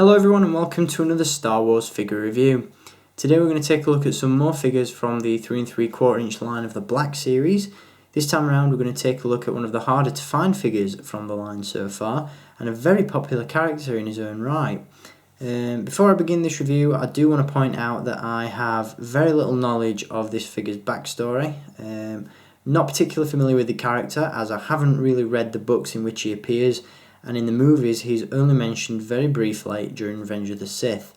Hello everyone and welcome to another Star Wars figure review. Today we're going to take a look at some more figures from the 3 3/4 inch line of the Black series. This time around we're going to take a look at one of the harder to find figures from the line so far, and a very popular character in his own right. Before I begin this review, I do want to point out that I have very little knowledge of this figure's backstory. Not particularly familiar with the character, as I haven't really read the books in which he appears, and in the movies he's only mentioned very briefly during Revenge of the Sith.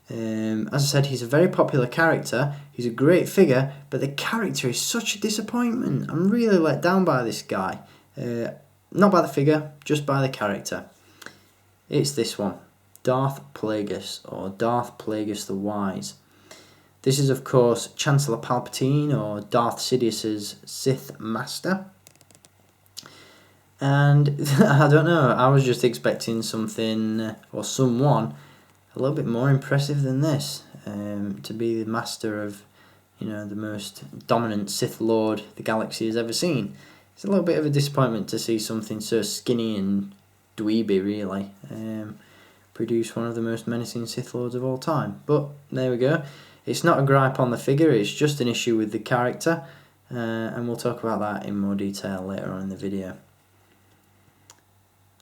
As I said, he's a very popular character, he's a great figure, but the character is such a disappointment. I'm really let down by this guy. Not by the figure, just by the character. It's this one, Darth Plagueis, or Darth Plagueis the Wise. This is of course Chancellor Palpatine, or Darth Sidious's Sith Master. And I don't know, I was just expecting something, or someone, a little bit more impressive than this. To be the master of, the most dominant Sith Lord the galaxy has ever seen. It's a little bit of a disappointment to see something so skinny and dweeby, really, produce one of the most menacing Sith Lords of all time. But there we go. It's not a gripe on the figure, it's just an issue with the character, and we'll talk about that in more detail later on in the video.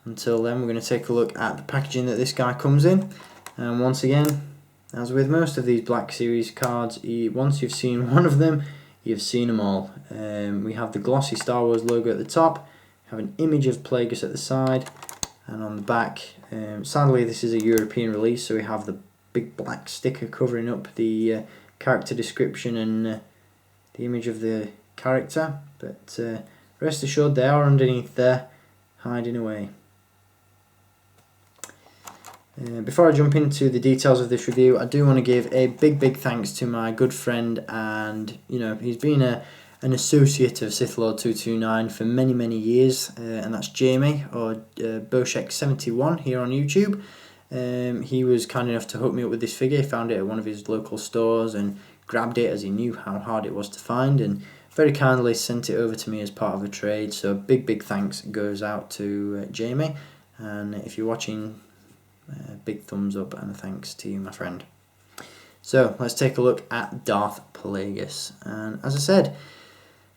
Until then, we're going to take a look at the packaging that this guy comes in. And once again, as with most of these Black Series cards, once you've seen one of them, you've seen them all. We have the glossy Star Wars logo at the top, have an image of Plagueis at the side, and on the back, sadly this is a European release, so we have the big black sticker covering up the character description and the image of the character. But rest assured, they are underneath there, hiding away. Before I jump into the details of this review, I do want to give a big thanks to my good friend, and he's been an associate of Sith Lord 229 for many years, and that's Jamie, or Boshek71 here on YouTube. He was kind enough to hook me up with this figure. He found it at one of his local stores and grabbed it, as he knew how hard it was to find, and very kindly sent it over to me as part of a trade. So big thanks goes out to Jamie, and if you're watching, big thumbs up and thanks to you, my friend. So let's take a look at Darth Plagueis. And as I said,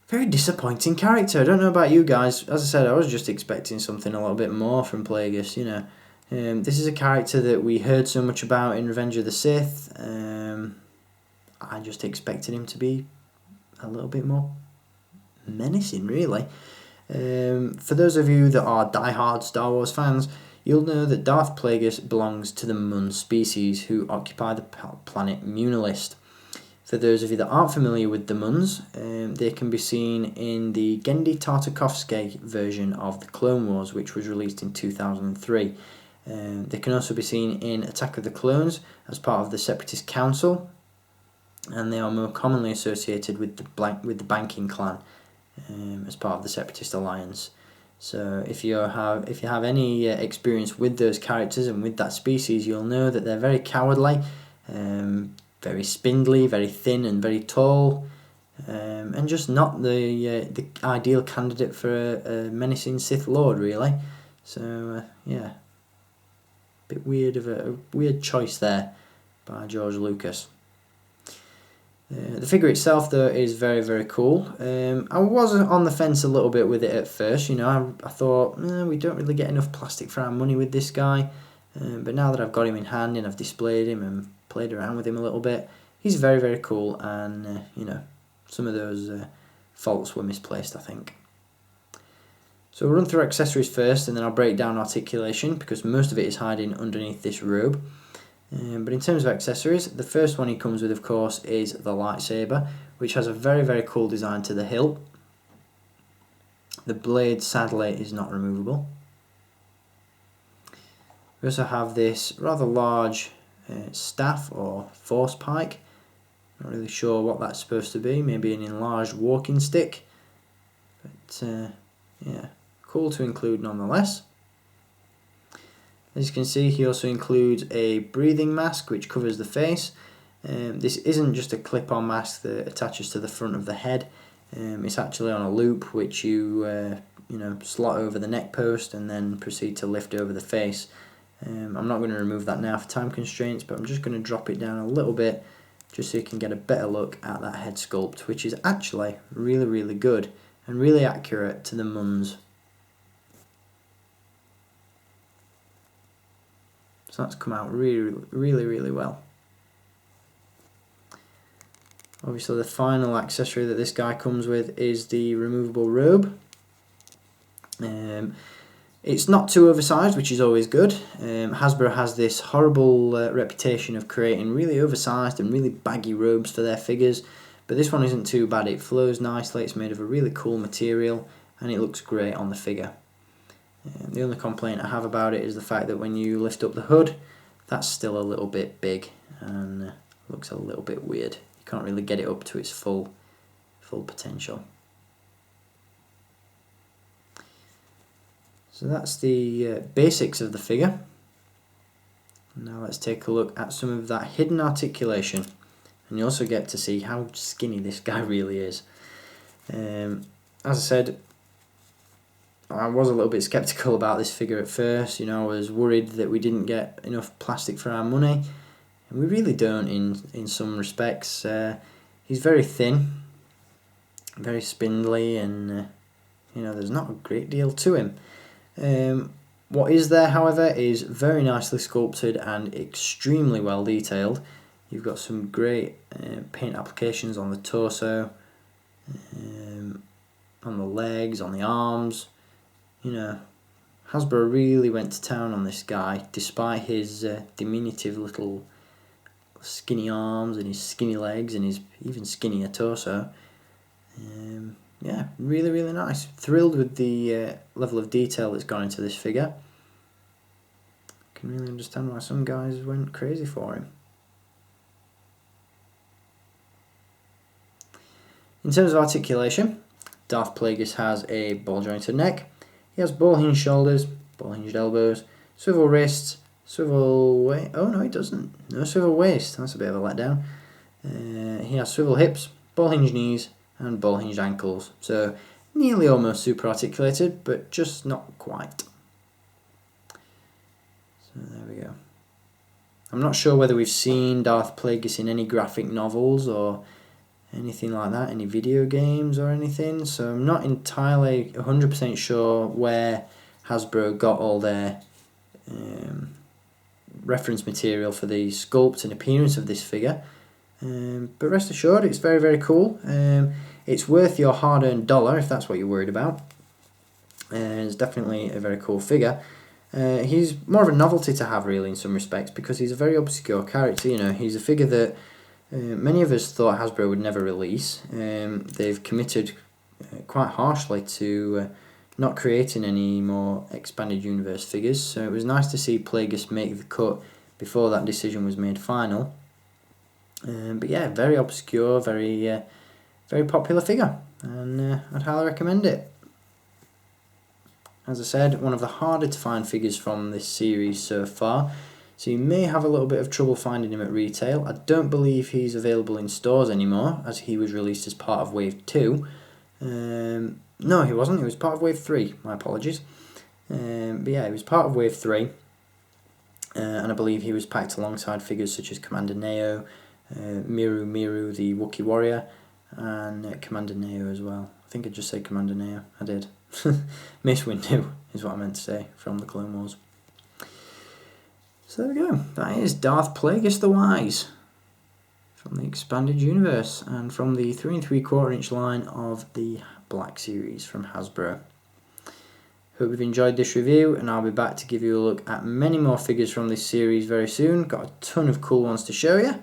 very disappointing character. I don't know about you guys. As I said, I was just expecting something a little bit more from Plagueis. This is a character that we heard so much about in Revenge of the Sith. I just expected him to be a little bit more menacing, really. For those of you that are die-hard Star Wars fans, you'll know that Darth Plagueis belongs to the Mun species, who occupy the planet Munilist. For those of you that aren't familiar with the Muns, they can be seen in the Genndy Tartakovsky version of the Clone Wars, which was released in 2003. They can also be seen in Attack of the Clones as part of the Separatist Council, and they are more commonly associated with the Banking Clan as part of the Separatist Alliance. So if you have any experience with those characters and with that species, you'll know that they're very cowardly, very spindly, very thin and very tall, and just not the ideal candidate for a menacing Sith Lord, really. So yeah, a weird choice there by George Lucas. The figure itself, though, is very cool. I was on the fence a little bit with it at first. I thought, we don't really get enough plastic for our money with this guy. But now that I've got him in hand and I've displayed him and played around with him a little bit, he's very cool. And some of those faults were misplaced, I think. So we'll run through accessories first, and then I'll break down articulation, because most of it is hiding underneath this robe. But in terms of accessories, the first one he comes with, of course, is the lightsaber, which has a very cool design to the hilt. The blade, sadly, is not removable. We also have this rather large staff, or force pike. Not really sure what that's supposed to be, maybe an enlarged walking stick. But yeah, cool to include nonetheless. As you can see, he also includes a breathing mask which covers the face. This isn't just a clip-on mask that attaches to the front of the head. It's actually on a loop which you slot over the neck post and then proceed to lift over the face. I'm not going to remove that now for time constraints, but I'm just going to drop it down a little bit just so you can get a better look at that head sculpt, which is actually really, really good and really accurate to the mums. So that's come out really, really, really well. Obviously the final accessory that this guy comes with is the removable robe. It's not too oversized, which is always good. Hasbro has this horrible reputation of creating really oversized and really baggy robes for their figures, but this one isn't too bad. It flows nicely, it's made of a really cool material, and it looks great on the figure. The only complaint I have about it is the fact that when you lift up the hood, that's still a little bit big and looks a little bit weird. You can't really get it up to its full potential. So that's the basics of the figure. Now let's take a look at some of that hidden articulation, and you also get to see how skinny this guy really is. As I said, I was a little bit skeptical about this figure at first. You know, I was worried that we didn't get enough plastic for our money, and we really don't in some respects. He's very thin, very spindly, and you know, there's not a great deal to him. What is there, however, is very nicely sculpted and extremely well detailed. You've got some great paint applications on the torso, on the legs, on the arms. You know, Hasbro really went to town on this guy, despite his diminutive little skinny arms and his skinny legs and his even skinnier torso. Yeah, really, really nice. Thrilled with the level of detail that's gone into this figure. Can really understand why some guys went crazy for him. In terms of articulation, Darth Plagueis has a ball jointed neck. He has ball hinged shoulders, ball hinged elbows, swivel wrists, swivel waist. Oh no, he doesn't. No swivel waist. That's a bit of a letdown. He has swivel hips, ball hinged knees, and ball hinged ankles. So nearly almost super articulated, but just not quite. So there we go. I'm not sure whether we've seen Darth Plagueis in any graphic novels or anything like that, any video games or anything, so I'm not entirely 100% sure where Hasbro got all their reference material for the sculpt and appearance of this figure. But rest assured, it's very, very cool. It's worth your hard-earned dollar if that's what you're worried about. It's definitely a very cool figure. He's more of a novelty to have, really, in some respects, because he's a very obscure character. You know, he's a figure that many of us thought Hasbro would never release. They've committed quite harshly to not creating any more expanded universe figures, so it was nice to see Plagueis make the cut before that decision was made final. But yeah, very obscure, very popular figure, and I'd highly recommend it. As I said, one of the harder to find figures from this series so far, so you may have a little bit of trouble finding him at retail. I don't believe he's available in stores anymore, as he was released as part of Wave 2. No, he wasn't. He was part of Wave 3. My apologies. But yeah, he was part of Wave 3. And I believe he was packed alongside figures such as Commander Neo, Miru the Wookiee Warrior, and Commander Neo as well. I think I just said Commander Neo. I did. Mace Windu is what I meant to say from the Clone Wars. So there we go. That is Darth Plagueis the Wise from the Expanded Universe and from the 3 3/4 inch line of the Black Series from Hasbro. Hope you've enjoyed this review, and I'll be back to give you a look at many more figures from this series very soon. Got a ton of cool ones to show you,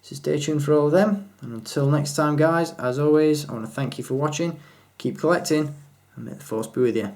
so stay tuned for all of them. And until next time, guys, as always, I want to thank you for watching. Keep collecting, and may the Force be with you.